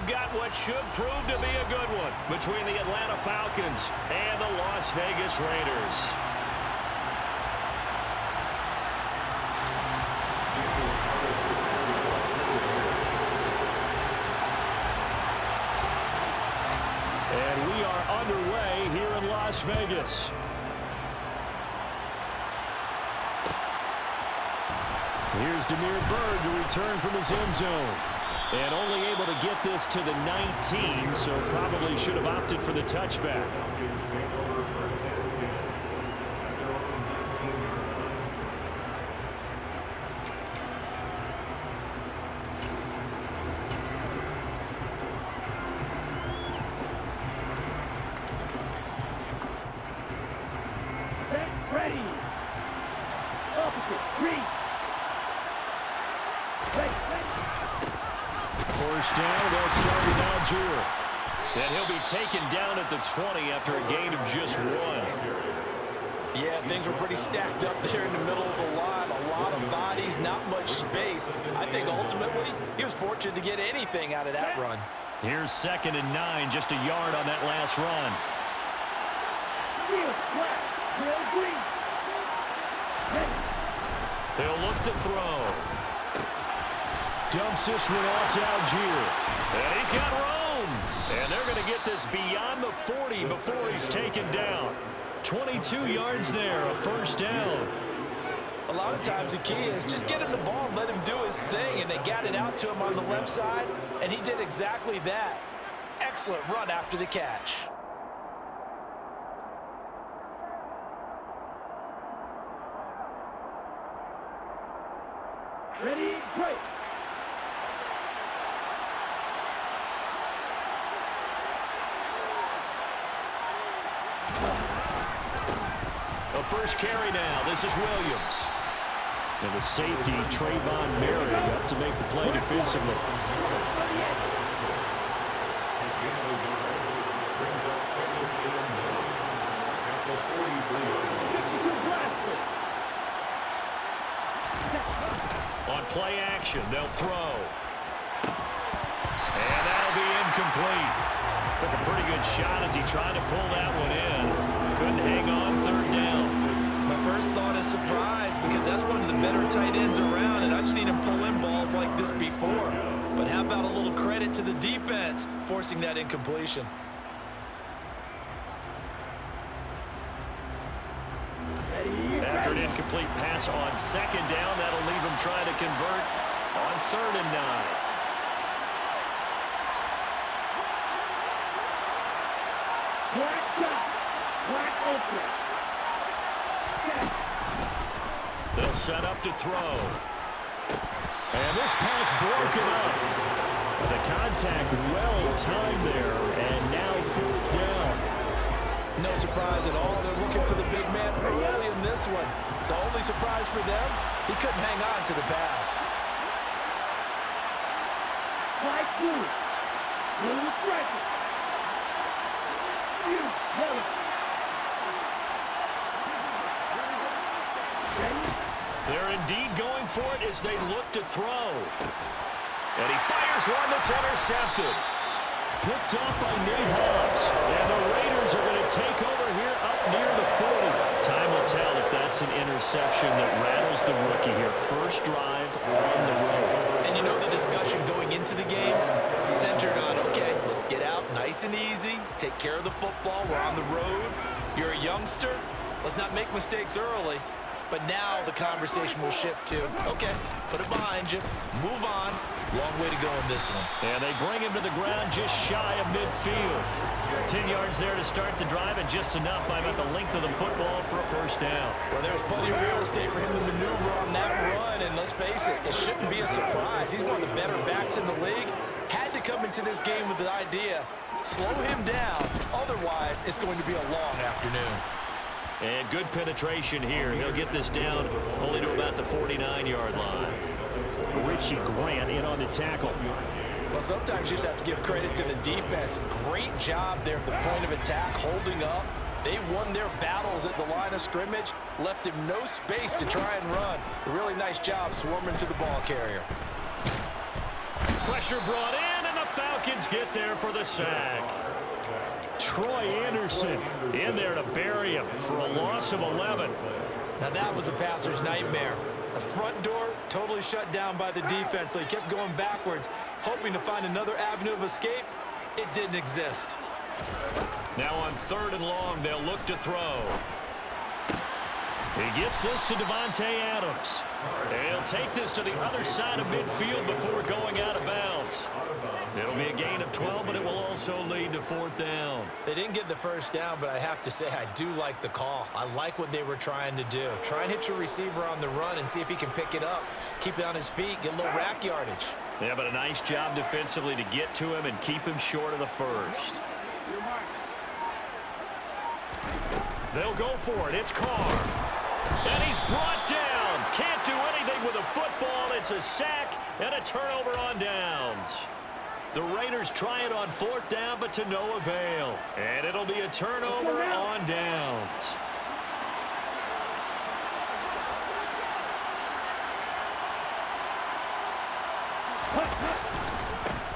we've got what should prove to be a good one between the Atlanta Falcons and the Las Vegas Raiders. And we are underway here in Las Vegas. Here's Demir Bird to return from his end zone. And only able to get this to the 19, so probably should have opted for the touchback. Ready. Opposite. Read. First down, they'll start with Algier. And he'll be taken down at the 20 after a gain of just 1. Yeah, things were pretty stacked up there in the middle of the line. A lot of bodies, not much space. I think ultimately he was fortunate to get anything out of that run. Here's 2nd and 9, just a yard on that last run. They'll look to throw. Dumps this one off to Algier. And he's got room. And they're going to get this beyond the 40 before he's taken down. 22 yards there, a first down. A lot of times the key is just get him the ball and let him do his thing, and they got it out to him on the left side, and he did exactly that. Excellent run after the catch. Ready, break. A first carry now. This is Williams. And the safety, Trayvon Merritt, up to make the play defensively. On play action, they'll throw. And that'll be incomplete. Took a pretty good shot as he tried to pull that one in. Couldn't hang on, 3rd down. My first thought is surprise, because that's one of the better tight ends around, and I've seen him pull in balls like this before. But how about a little credit to the defense forcing that incompletion? After an incomplete pass on 2nd down, that'll leave him trying to convert on 3rd and 9. They'll set up to throw. And this pass broken up. The contact well timed there, and now 4th down. No surprise at all. They're looking for the big man early in this one. The only surprise for them, he couldn't hang on to the pass. They're indeed going for it as they look to throw. And he fires one that's intercepted. Picked off by Nate Hobbs. And the Raiders are going to take over here up near the 40. Time will tell if that's an interception that rattles the rookie here. First drive on the road. And you know the discussion going into the game centered on, okay, let's get out nice and easy, take care of the football, we're on the road. You're a youngster, let's not make mistakes early. But now the conversation will shift to, okay, put it behind you, move on. Long way to go in this one. And they bring him to the ground just shy of midfield. 10 yards there to start the drive, and just enough by about the length of the football for a first down. Well, there's plenty of real estate for him to maneuver on that run, and let's face it, it shouldn't be a surprise. He's one of the better backs in the league. Had to come into this game with the idea, slow him down, otherwise it's going to be a long afternoon. And good penetration here. He'll get this down only to about the 49-yard line. Richie Grant in on the tackle. Well, sometimes you just have to give credit to the defense. Great job there at the point of attack, holding up. They won their battles at the line of scrimmage, left him no space to try and run. A really nice job swarming to the ball carrier. Pressure brought in, and the Falcons get there for the sack. Troy Anderson in there to bury him for a loss of 11. Now that was a passer's nightmare. The front door totally shut down by the defense, so he kept going backwards, hoping to find another avenue of escape. It didn't exist. Now on 3rd and long, they'll look to throw. He gets this to Davante Adams. And he'll take this to the other side of midfield before going out of bounds. It'll be a gain of 12, but it will also lead to 4th down. They didn't get the first down, but I have to say I do like the call. I like what they were trying to do. Try and hit your receiver on the run and see if he can pick it up. Keep it on his feet, get a little rack yardage. Yeah, but a nice job defensively to get to him and keep him short of the first. They'll go for it. It's Carr. And he's brought down. Can't do anything with a football. It's a sack and a turnover on downs. The Raiders try it on 4th down, but to no avail. And it'll be a turnover on downs.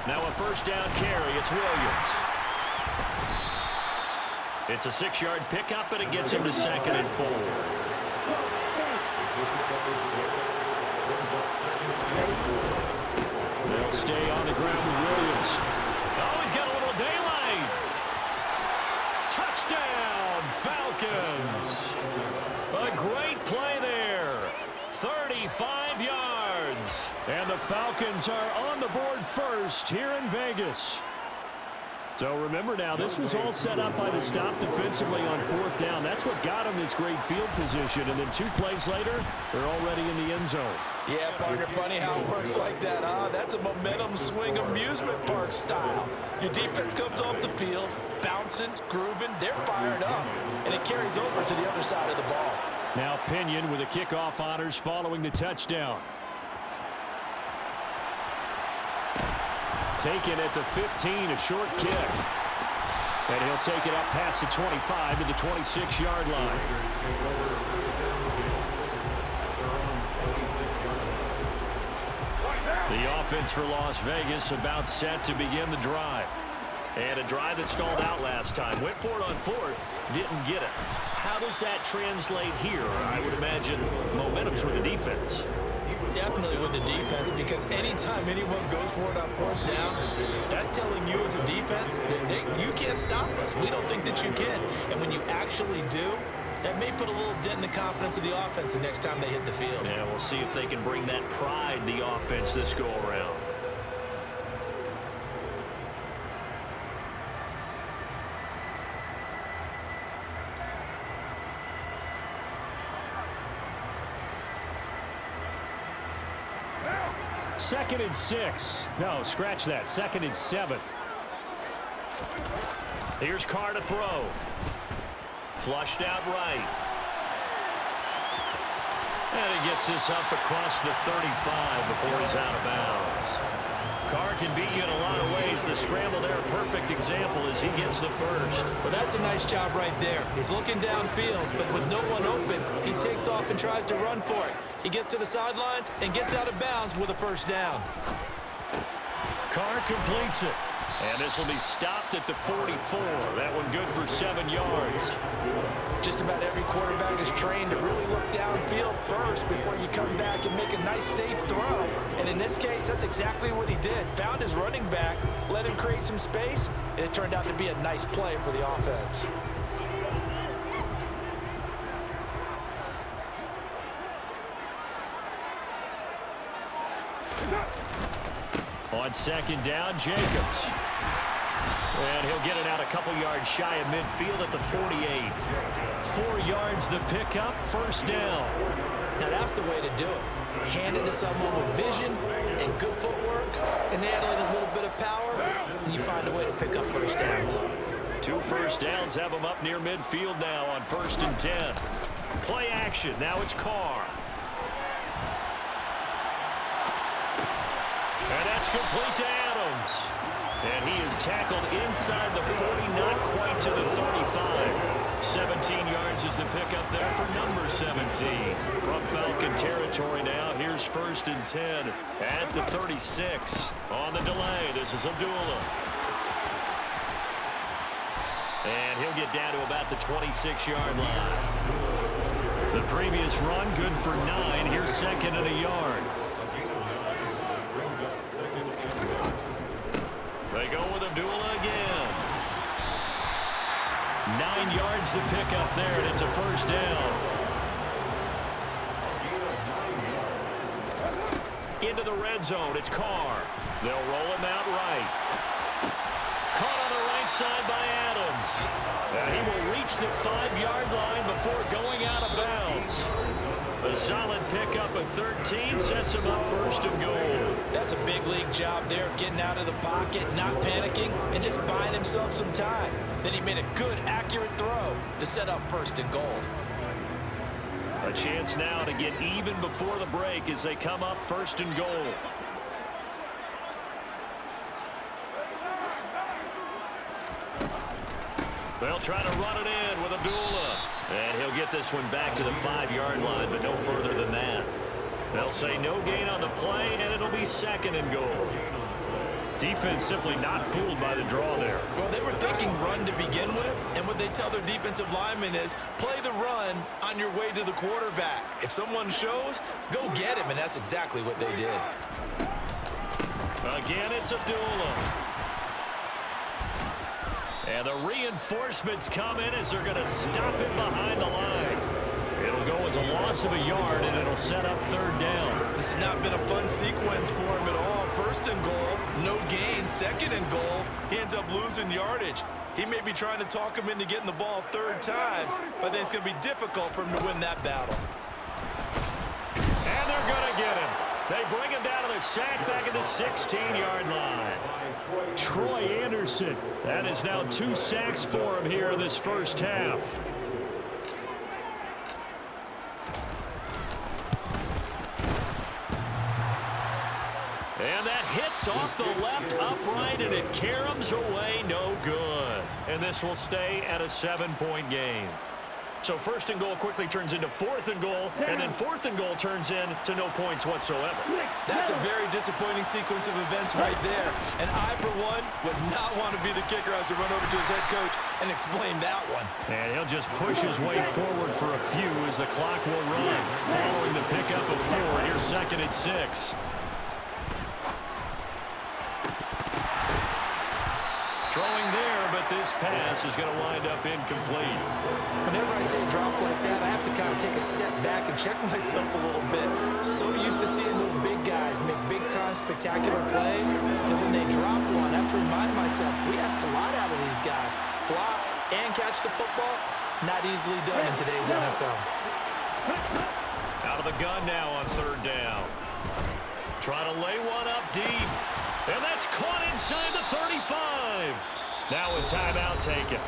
Now a 1st down carry. It's Williams. It's a 6-yard pickup, and it gets him to 2nd and 4. They'll stay on the ground with Williams. Oh, he's got a little daylight. Touchdown, Falcons. A great play there. 35 yards. And the Falcons are on the board first here in Vegas. So remember now, this was all set up by the stop defensively on 4th down. That's what got them this great field position. And then 2 plays later, they're already in the end zone. Yeah, partner, funny how it works like that, huh? That's a momentum swing amusement park style. Your defense comes off the field, bouncing, grooving, they're fired up. And it carries over to the other side of the ball. Now Pinion with the kickoff honors following the touchdown. Taken at the 15, a short kick. And he'll take it up past the 25 to the 26-yard line. The offense for Las Vegas about set to begin the drive. And a drive that stalled out last time. Went for it on 4th, didn't get it. How does that translate here? I would imagine momentum's with the defense. Definitely with the defense, because anytime anyone goes for it on 4th down, that's telling you as a defense that you can't stop us. We don't think that you can. And when you actually do, that may put a little dent in the confidence of the offense the next time they hit the field. Yeah, we'll see if they can bring that pride, the offense, this go-around. Second and 6. No, scratch that. 2nd and 7. Here's Carr to throw. Flushed out right. And he gets this up across the 35 before he's out of bounds. Carr can beat you in a lot of ways. The scramble there, a perfect example as he gets the first. Well, that's a nice job right there. He's looking downfield, but with no one open, he takes off and tries to run for it. He gets to the sidelines and gets out of bounds with a 1st down. Carr completes it. And this will be stopped at the 44. That one good for 7 yards. Just about every quarterback is trained to really look downfield first before you come back and make a nice, safe throw. And in this case, that's exactly what he did. Found his running back, let him create some space, and it turned out to be a nice play for the offense. On 2nd down, Jacobs. And he'll get it out a couple yards shy of midfield at the 48. 4 yards the pickup, 1st down. Now that's the way to do it. Hand it to someone with vision and good footwork, and add in a little bit of power, and you find a way to pick up 1st downs. 2 1st downs have him up near midfield now on 1st and 10. Play action. Now it's Carr. And that's complete to Adams. And he is tackled inside the 40, not quite to the 35. 17 yards is the pickup there for number 17. From Falcon territory now, here's 1st and 10 at the 36. On the delay, this is Abdullah. And he'll get down to about the 26-yard line. The previous run, good for 9. Here's 2nd and a yard. They go with Abdullah again. 9 yards to pick up there, and it's a 1st down. Into the red zone, it's Carr. They'll roll him out right. Caught on the right side by Adams. And he will reach the 5-yard line before going out of bounds. A solid pickup at 13 sets him up 1st and goal. That's a big league job there of getting out of the pocket, not panicking, and just buying himself some time. Then he made a good, accurate throw to set up 1st and goal. A chance now to get even before the break as they come up 1st and goal. They'll try to run it in with Abdullah. And he'll get this one back to the 5-yard line, but no further than that. They'll say no gain on the play, and it'll be 2nd and goal. Defense simply not fooled by the draw there. Well, they were thinking run to begin with, and what they tell their defensive linemen is play the run on your way to the quarterback. If someone shows, go get him, and that's exactly what they did. Again, it's Abdullah. And the reinforcements come in as they're going to stop him behind the line. It'll go as a loss of a yard, and it'll set up 3rd down. This has not been a fun sequence for him at all. 1st and goal, no gain. 2nd and goal, he ends up losing yardage. He may be trying to talk him into getting the ball 3rd time, but then it's going to be difficult for him to win that battle. And they're going to get him. They bring him down to the sack back at the 16-yard line. Troy Anderson. That is now 2 sacks for him here in this 1st half. And that hits off the left upright, and it caroms away, no good. And this will stay at a 7-point game. So 1st and goal quickly turns into 4th and goal, and then 4th and goal turns into no points whatsoever. That's a very disappointing sequence of events right there. And I, for one, would not want to be the kicker as to run over to his head coach and explain that one. And he'll just push his way forward for a few as the clock will run. Following the pickup of 4, here's 2nd and 6. Throwing there, but this pass is going to wind up incomplete. Whenever I say drop like that, I have to kind of take a step back and check myself a little bit. So used to seeing those big guys make big-time spectacular plays that when they drop one, I have to remind myself, we ask a lot out of these guys. Block and catch the football, not easily done in today's NFL. Out of the gun now on 3rd down. Trying to lay one up deep. And that's caught inside the 35. Now a timeout taken.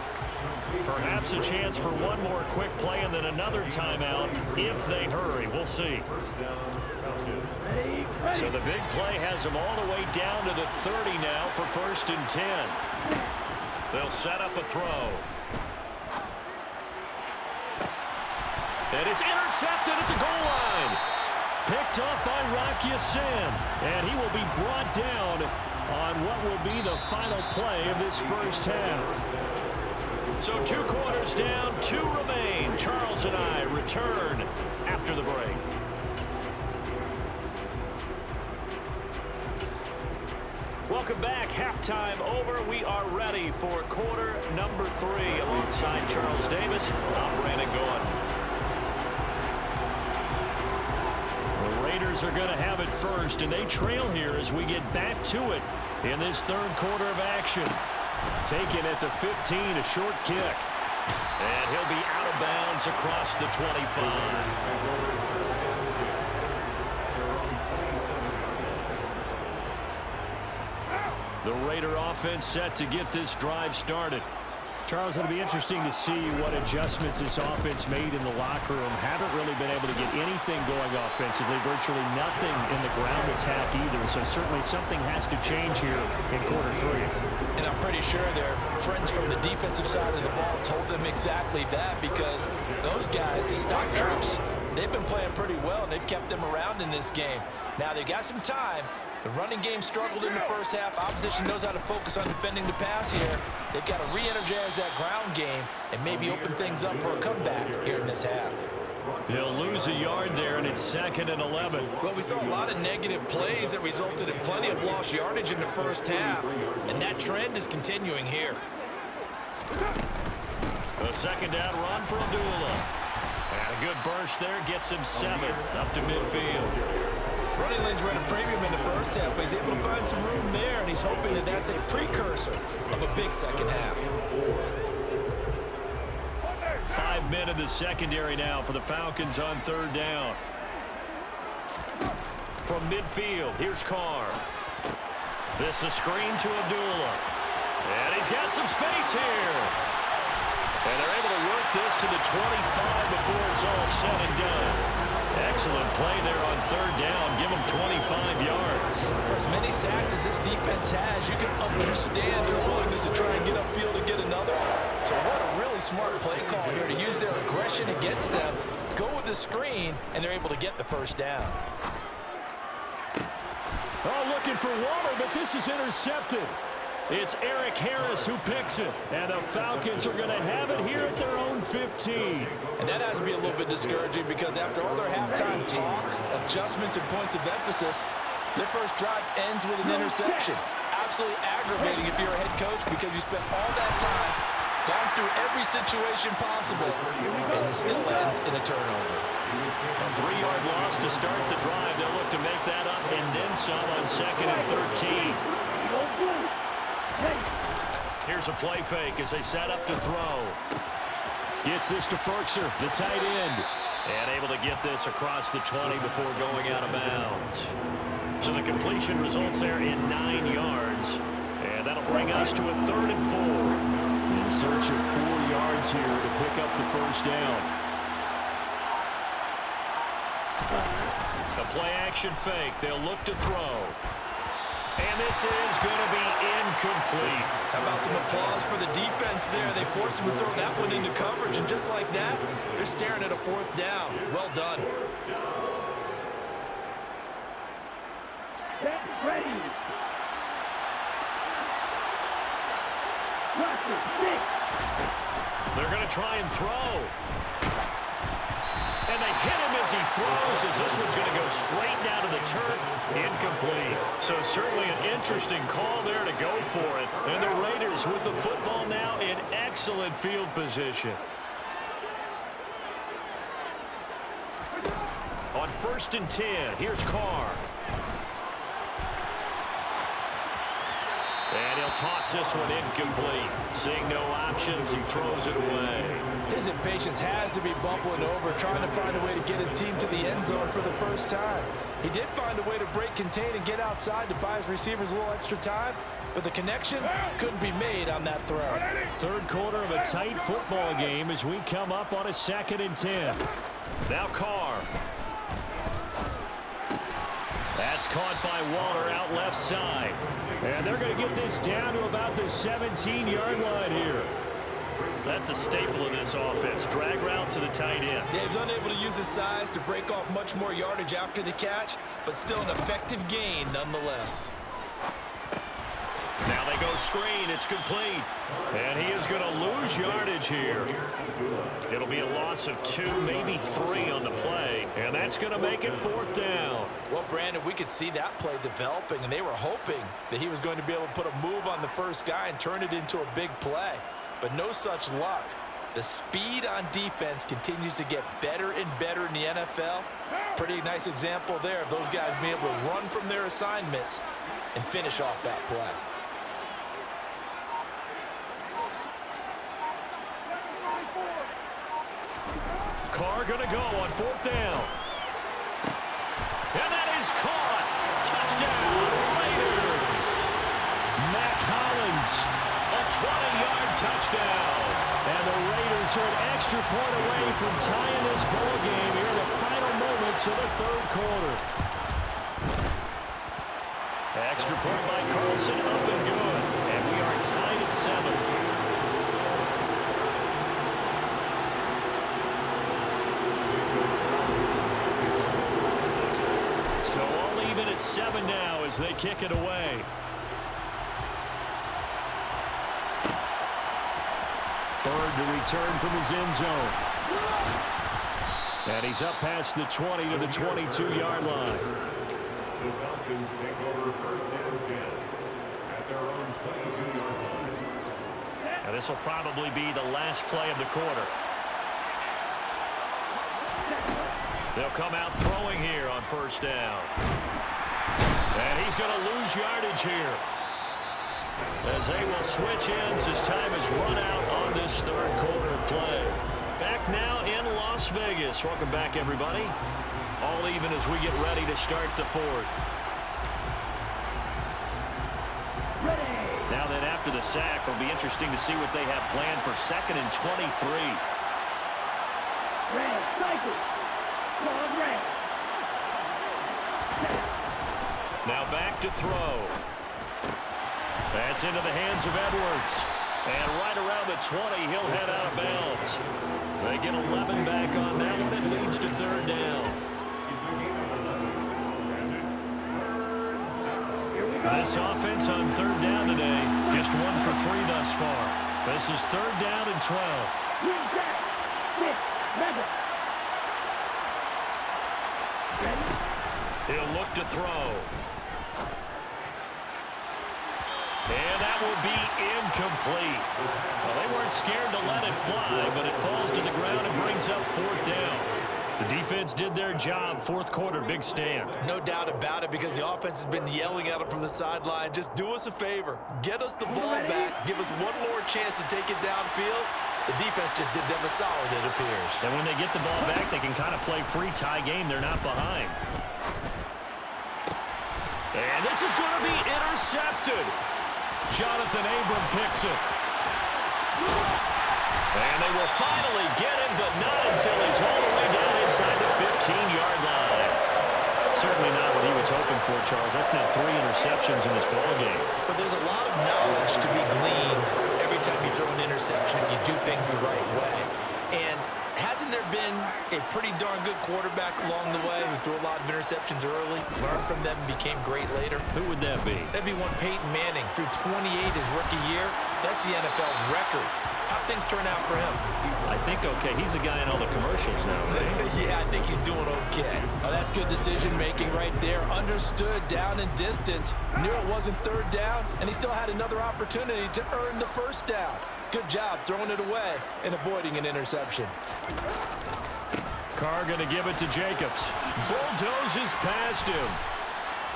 Perhaps a chance for one more quick play and then another timeout if they hurry. We'll see. So the big play has them all the way down to the 30 now for 1st and 10. They'll set up a throw. And it's intercepted at the goal line. Picked up by Rock Ya-Sin, and he will be brought down on what will be the final play of this 1st half. So 2 quarters down, 2 remain. Charles and I return after the break. Welcome back. Halftime over. We are ready for quarter number 3. Alongside Charles Davis, I'm Brandon Gordon. Raiders are going to have it first, and they trail here as we get back to it in this 3rd quarter of action. Taken at the 15, a short kick. And he'll be out of bounds across the 25. The Raider offense set to get this drive started. Charles, it'll be interesting to see what adjustments this offense made in the locker room. Haven't really been able to get anything going offensively, virtually nothing in the ground attack either. So certainly something has to change here in quarter three. And I'm pretty sure their friends from the defensive side of the ball told them exactly that, because those guys, the stock troops, they've been playing pretty well, and they've kept them around in this game. Now they got some time. The running game struggled in the first half. Opposition knows how to focus on defending the pass here. They've got to re-energize that ground game and maybe open things up for a comeback here in this half. They'll lose a yard there, and it's 2nd and 11. Well, we saw a lot of negative plays that resulted in plenty of lost yardage in the first half, and that trend is continuing here. A second down run for Abdullah. And a good burst there gets him 7th up to midfield. Running lanes were at a premium in the first half, but he's able to find some room there, and he's hoping that that's a precursor of a big second half. 5 men in the secondary now for the Falcons on 3rd down. From midfield, here's Carr. This a screen to Abdullah. And he's got some space here. And they're able to work this to the 25 before it's all said and done. Excellent play there on 3rd down. Give them 25 yards. For as many sacks as this defense has, you can understand their willingness to try and get upfield and get another. So what a really smart play call here to use their aggression against them, go with the screen, and they're able to get the first down. Oh, looking for Waller, but this is intercepted. It's Eric Harris who picks it, and the Falcons are going to have it here at their own 15. And that has to be a little bit discouraging, because after all their halftime talk, adjustments, and points of emphasis, their first drive ends with an interception. Absolutely aggravating if you're a head coach, because you spent all that time, gone through every situation possible, and it still ends in a turnover. A 3-yard loss to start the drive. They'll look to make that up and then some on 2nd and 13. Here's a play fake as they set up to throw. Gets this to Ferkser, the tight end. And able to get this across the 20 before going out of bounds. So the completion results there in 9 yards. And that'll bring us to a 3rd and 4. In search of 4 yards here to pick up the first down. A play-action fake. They'll look to throw. And this is going to be incomplete. How about some applause for the defense there? They forced him to throw that one into coverage, and just like that, they're staring at a 4th down. Well done. Get ready. They're going to try and throw. And they hit him as he throws, as this one's going to go straight down to the turf. Incomplete. So certainly an interesting call there to go for it. And the Raiders with the football now in excellent field position. On 1st and 10, here's Carr. And he'll toss this one incomplete. Seeing no options, he throws it away. His impatience has to be bubbling over, trying to find a way to get his team to the end zone for the first time. He did find a way to break contain and get outside to buy his receivers a little extra time, but the connection couldn't be made on that throw. 3rd quarter of a tight football game as we come up on a 2nd and 10. Now Carr. That's caught by Waller out left side. And they're going to get this down to about the 17-yard line here. That's a staple of this offense. Drag route to the tight end. Yeah, he's unable to use his size to break off much more yardage after the catch, but still an effective gain nonetheless. Now they go screen. It's complete. And he is going to lose yardage here. It'll be a loss of 2, maybe 3 on the play. And that's going to make it 4th down. Well, Brandon, we could see that play developing, and they were hoping that he was going to be able to put a move on the first guy and turn it into a big play. But no such luck. The speed on defense continues to get better and better in the NFL. Pretty nice example there of those guys being able to run from their assignments and finish off that play. Carr going to go on 4th down. And that is caught. Touchdown, Raiders. Mac Hollins up 20-yard touchdown. And the Raiders are an extra point away from tying this ball game here in the final moments of the third quarter. Extra point by Carlson, up and good. And we are tied at 7. So all even at 7 now as they kick it away. Bird to return from his end zone. And he's up past the 20 to the 22-yard line. The Falcons take over first and 10 at their own 22-yard line. Now this will probably be the last play of the quarter. They'll come out throwing here on first down. And he's going to lose yardage here, as they will switch ends as time is run out on this third quarter of play. Back now in Las Vegas. Welcome back, everybody. All even as we get ready to start the fourth. Now then, after the sack, it'll be interesting to see what they have planned for 2nd and 23. Red, cycle. Long red. Now back to throw. That's into the hands of Edwards. And right around the 20, he'll head out of bounds. They get 11 back on that one. It leads to third down. This offense on third down today, just 1 for 3 thus far. This is third down and 12. He'll look to throw. And that will be incomplete. Well, they weren't scared to let it fly, but it falls to the ground and brings up fourth down. The defense did their job. Fourth quarter, big stand. No doubt about it, because the offense has been yelling at them from the sideline. Just do us a favor. Get us the ball back. Give us one more chance to take it downfield. The defense just did them a solid, it appears. And when they get the ball back, they can kind of play free tie game. They're not behind. And this is going to be intercepted. Jonathan Abram picks it. And they will finally get him, but not until he's all the way down inside the 15-yard line. Certainly not what he was hoping for, Charles. That's now 3 interceptions in this ballgame. But there's a lot of knowledge to be gleaned every time you throw an interception if you do things the right way. And hasn't there been a pretty darn good quarterback along the way who threw a lot of interceptions early, learned from them, and became great later? Who would that be? That'd be one Peyton Manning. Threw 28 his rookie year. That's the NFL record. How'd things turn out for him? I think okay. He's the guy in all the commercials now, right? Yeah, I think he's doing okay. Oh, that's good decision-making right there. Understood down and distance. Knew it wasn't third down, and he still had another opportunity to earn the first down. Good job throwing it away and avoiding an interception. Carr going to give it to Jacobs. Bulldozes past him.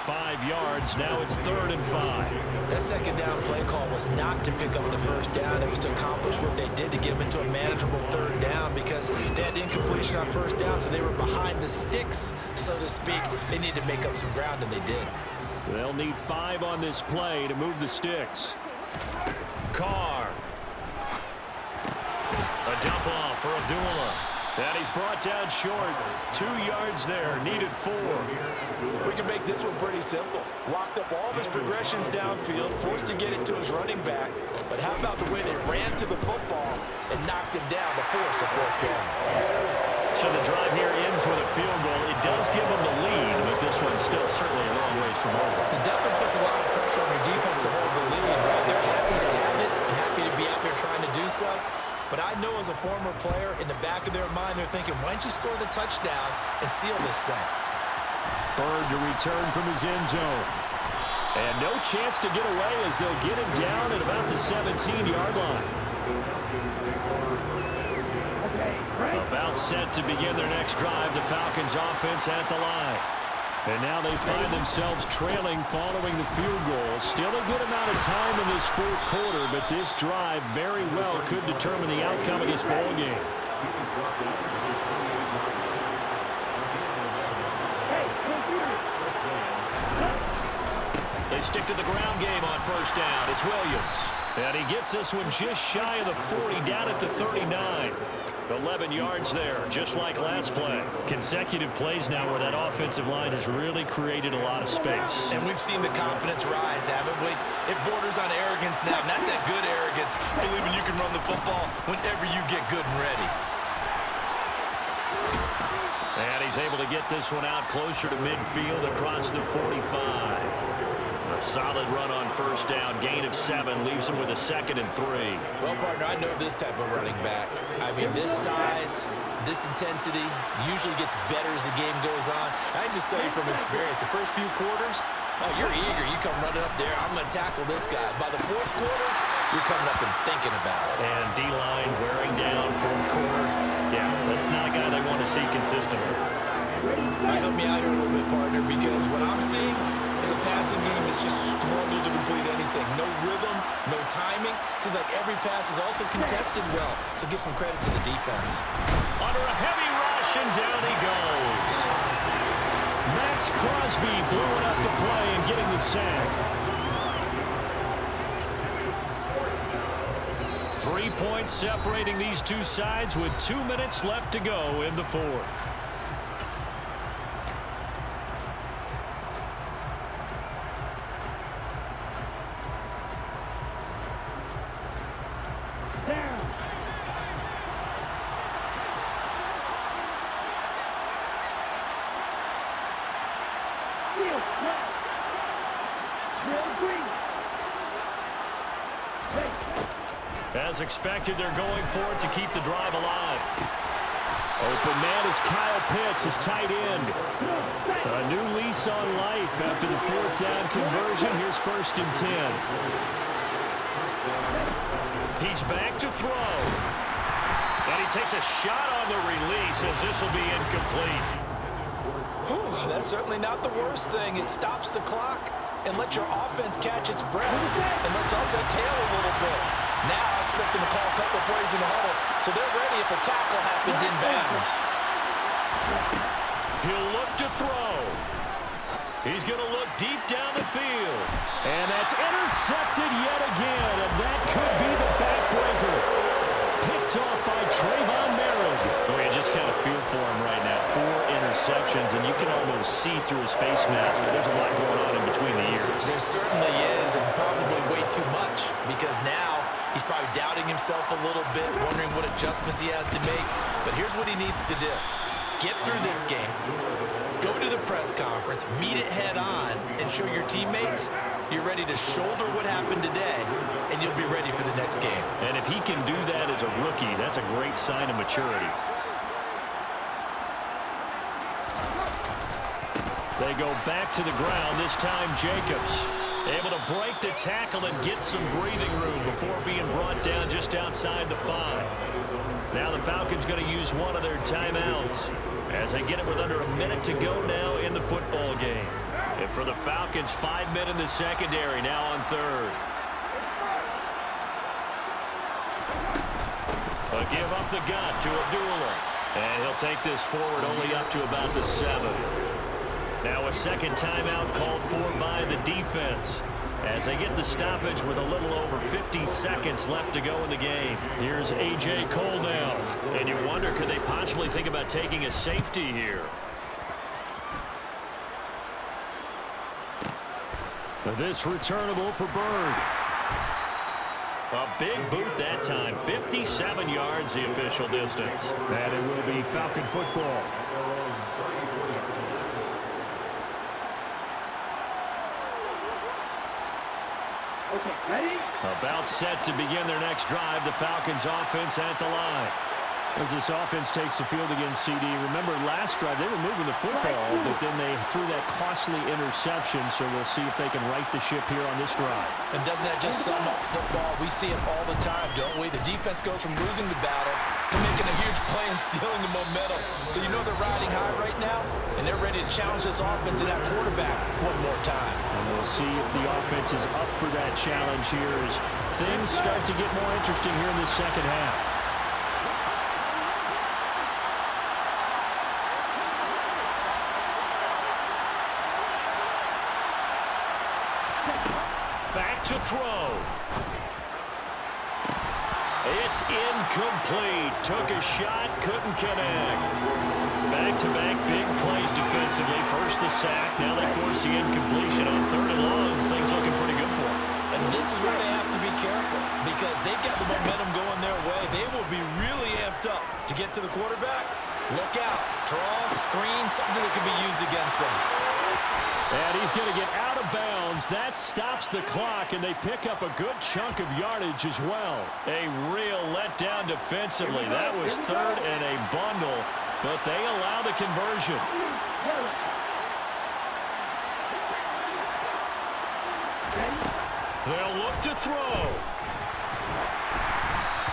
5 yards. Now it's 3rd and 5. That second down play call was not to pick up the first down. It was to accomplish what they did to get them into a manageable third down, because they had incompletion on first down, so they were behind the sticks, so to speak. They needed to make up some ground, and they did. They'll need 5 on this play to move the sticks. Carr. A dump off for Abdullah. And he's brought down short. 2 yards there. Needed 4. We can make this one pretty simple. Locked up all of his progressions downfield, forced to get it to his running back. But how about the way they ran to the football and knocked him down to force a fourth down? So the drive here ends with a field goal. It does give them the lead, but this one's still certainly a long ways from over. It definitely puts a lot of pressure on your defense to hold the lead, right? They're happy to have it and happy to be out there trying to do so. But I know as a former player, in the back of their mind, they're thinking, why don't you score the touchdown and seal this thing? Bird to return from his end zone. And no chance to get away as they'll get him down at about the 17-yard line. About set to begin their next drive, the Falcons offense at the line. And now they find themselves trailing following the field goal. Still a good amount of time in this fourth quarter, but this drive very well could determine the outcome of this ball game. They stick to the ground game on first down. It's Williams. And he gets this one just shy of the 40, down at the 39. 11 yards there, just like last play. Consecutive plays now where that offensive line has really created a lot of space. And we've seen the confidence rise, haven't we? It borders on arrogance now, and that's that good arrogance, believing you can run the football whenever you get good and ready. And he's able to get this one out closer to midfield across the 45. A solid run on first down, gain of 7, leaves him with a 2nd and 3. Well, partner, I know this type of running back. I mean, this size, this intensity usually gets better as the game goes on. I can just tell you from experience, the first few quarters, oh, you're eager. You come running up there, I'm going to tackle this guy. By the 4th quarter, you're coming up and thinking about it. And D-line wearing down 4th quarter. Yeah, that's not a guy they want to see consistently. All right, help me out here a little bit, partner, because what I'm seeing is a passing game that's just struggled to complete anything. No rhythm, no timing. Seems like every pass is also contested well, so give some credit to the defense. Under a heavy rush, and down he goes. Max Crosby blowing up the play and getting the sack. 3 points separating these two sides with 2 minutes left to go in the 4th. As expected, they're going for it to keep the drive alive. Open man is Kyle Pitts, his tight end. A new lease on life after the 4th down conversion. Here's 1st and 10. He's back to throw. And he takes a shot on the release as this will be incomplete. Whew, that's certainly not the worst thing. It stops the clock and lets your offense catch its breath and lets us exhale a little bit. Now I expect them to call a couple plays in the huddle, so they're ready if a tackle happens in bounds. He'll look to throw. He's going to look deep down the field. And that's intercepted yet again, and that could be the backbreaker. Picked off by Trayvon Merritt. Oh, you just kind of feel for him right now. 4 interceptions, and you can almost see through his face mask. There's a lot going on in between the ears. There certainly is, and probably way too much, because now he's probably doubting himself a little bit, wondering what adjustments he has to make. But here's what he needs to do. Get through this game. Go to the press conference, meet it head on, and show your teammates you're ready to shoulder what happened today, and you'll be ready for the next game. And if he can do that as a rookie, that's a great sign of maturity. They go back to the ground, this time Jacobs. Able to break the tackle and get some breathing room before being brought down just outside the 5. Now the Falcons going to use one of their timeouts as they get it with under a minute to go now in the football game. And for the Falcons, 5 men in the secondary now on 3rd. A give up the gun to Abdullah. And he'll take this forward only up to about the 7. Now a second timeout called for by the defense as they get the stoppage with a little over 50 seconds left to go in the game. Here's A.J. Cole now. And you wonder, could they possibly think about taking a safety here? This returnable for Bird. A big boot that time. 57 yards the official distance. And it will be Falcon football. Okay, ready? About set to begin their next drive. The Falcons offense at the line. As this offense takes the field against CD. Remember last drive they were moving the football, but then they threw that costly interception, so we'll see if they can right the ship here on this drive. And doesn't that just sum up football? We see it all the time, don't we? The defense goes from losing the battle to making a huge play and stealing the momentum. So you know they're riding high right now, and they're ready to challenge this offense and that quarterback one more time. And we'll see if the offense is up for that challenge here as things start to get more interesting here in the second half. Back to throw. It's incomplete. Took a shot, couldn't connect. Back-to-back big plays defensively. First the sack, now they force the incompletion on 3rd and long. Things looking pretty good for them. And this is where they have to be careful because they've got the momentum going their way. They will be really amped up to get to the quarterback. Look out. Draw, screen, something that can be used against them. And he's going to get out of bounds. That stops the clock, and they pick up a good chunk of yardage as well. A real letdown defensively. That was 3rd and a bundle, but they allow the conversion. They'll look to throw.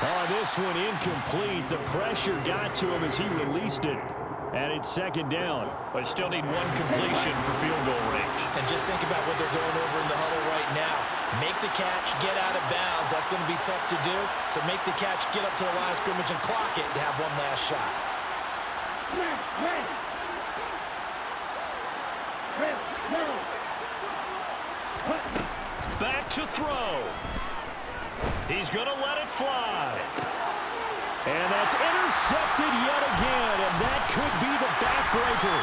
Oh, this one incomplete. The pressure got to him as he released it. And it's 2nd down. But still need one completion for field goal range. And just think about what they're going over in the huddle right now. Make the catch, get out of bounds. That's going to be tough to do. So make the catch, get up to the line of scrimmage, and clock it to have one last shot. Back to throw. He's going to let it fly. And that's intercepted yet again, and that could be the backbreaker.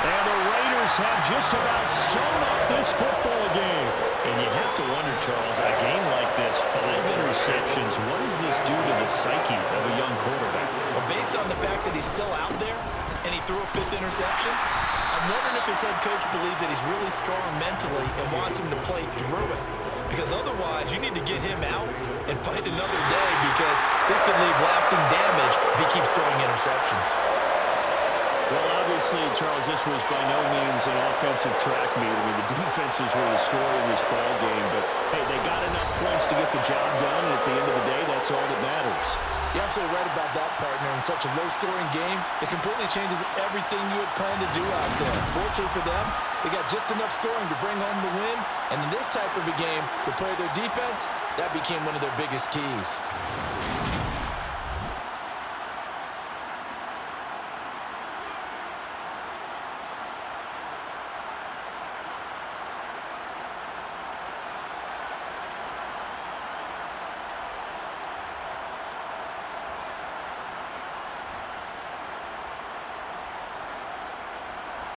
And the Raiders have just about sewn up this football game. And you have to wonder, Charles, a game like this, 5 interceptions, what does this do to the psyche of a young quarterback? Well, based on the fact that he's still out there and he threw a 5th interception, I'm wondering if his head coach believes that he's really strong mentally and wants him to play through it. Because otherwise, you need to get him out and fight another day because this could leave lasting damage if he keeps throwing interceptions. Well, obviously, Charles, this was by no means an offensive track meet. I mean, the defenses were the story in this ball game, but, hey, they got enough points to get the job done, and at the end of the day, that's all that matters. You're absolutely right about that, partner. In such a low-scoring game, it completely changes everything you had planned to do out there. Fortunately for them, they got just enough scoring to bring home the win, and in this type of a game, to play their defense, that became one of their biggest keys.